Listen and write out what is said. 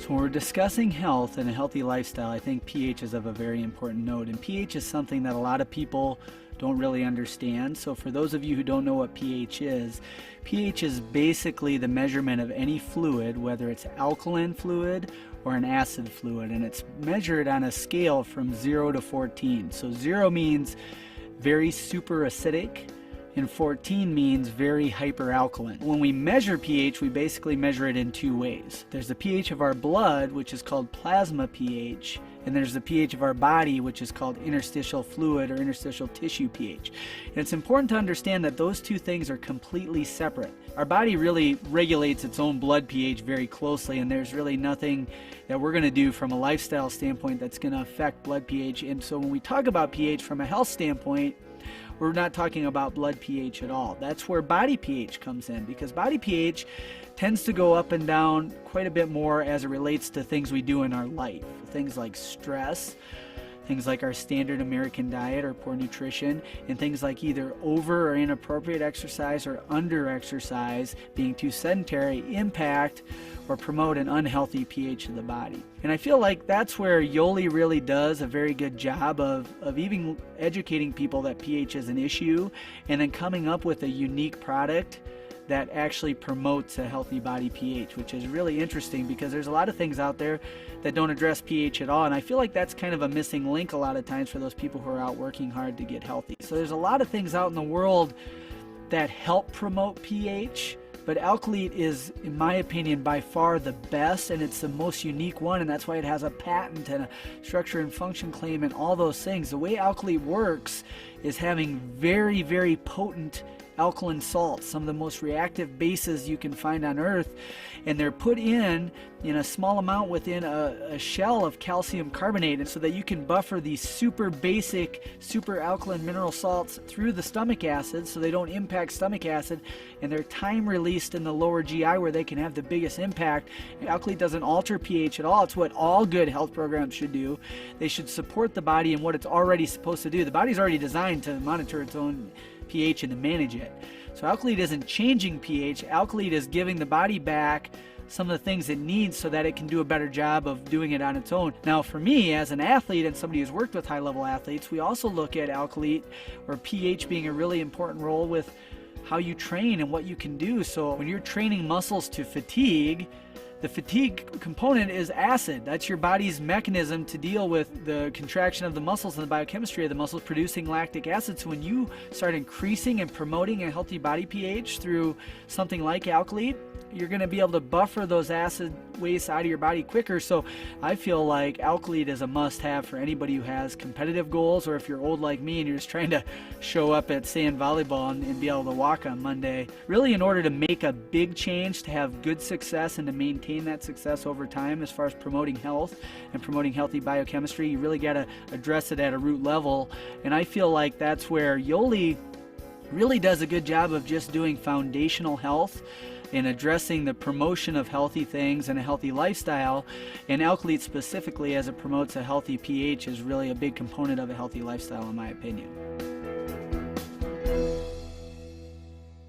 So when we're discussing health and a healthy lifestyle, I think pH is of a very important note. And pH is something that a lot of people don't really understand. So for those of you who don't know what pH is basically the measurement of any fluid, whether it's alkaline fluid or an acid fluid. And it's measured on a scale from 0 to 14. So 0 means very super acidic, and 14 means very hyperalkaline. When we measure pH, we basically measure it in two ways. There's the pH of our blood, which is called plasma pH, and there's the pH of our body, which is called interstitial fluid or interstitial tissue pH. And it's important to understand that those two things are completely separate. Our body really regulates its own blood pH very closely, and there's really nothing that we're going to do from a lifestyle standpoint that's going to affect blood pH. And so when we talk about pH from a health standpoint, we're not talking about blood pH at all. That's where body pH comes in, because body pH tends to go up and down quite a bit more as it relates to things we do in our life. Things like stress, things like our standard American diet or poor nutrition, and things like either over or inappropriate exercise or under exercise, being too sedentary, impact or promote an unhealthy pH of the body. And I feel like that's where Yoli really does a very good job of even educating people that pH is an issue, and then coming up with a unique product that actually promotes a healthy body pH, which is really interesting because there's a lot of things out there that don't address pH at all, and I feel like that's kind of a missing link a lot of times for those people who are out working hard to get healthy. So there's a lot of things out in the world that help promote pH, but Alkalate is, in my opinion, by far the best, and it's the most unique one, and that's why it has a patent and a structure and function claim and all those things. The way Alkalate works is having very, very potent alkaline salts, some of the most reactive bases you can find on Earth, and they're put in a small amount within a shell of calcium carbonate, and so that you can buffer these super basic, super alkaline mineral salts through the stomach acid so they don't impact stomach acid, and they're time released in the lower GI where they can have the biggest impact. And Alkalate doesn't alter pH at all. It's what all good health programs should do. They should support the body in what it's already supposed to do. The body's already designed to monitor its own pH and to manage it. So Alkalate isn't changing pH. Alkalate is giving the body back some of the things it needs so that it can do a better job of doing it on its own. Now for me, as an athlete and somebody who's worked with high-level athletes, we also look at Alkalate or pH being a really important role with how you train and what you can do. So when you're training muscles to fatigue, the fatigue component is acid. That's your body's mechanism to deal with the contraction of the muscles and the biochemistry of the muscles producing lactic acid. So when you start increasing and promoting a healthy body pH through something like Alkalate, you're going to be able to buffer those acid wastes out of your body quicker. So I feel like Alkalate is a must-have for anybody who has competitive goals, or if you're old like me and you're just trying to show up at sand volleyball and be able to walk on Monday. Really, in order to make a big change, to have good success and to maintain that success over time as far as promoting health and promoting healthy biochemistry, you really got to address it at a root level. And I feel like that's where Yoli really does a good job of just doing foundational health and addressing the promotion of healthy things and a healthy lifestyle. And Alkalate specifically, as it promotes a healthy pH, is really a big component of a healthy lifestyle in my opinion.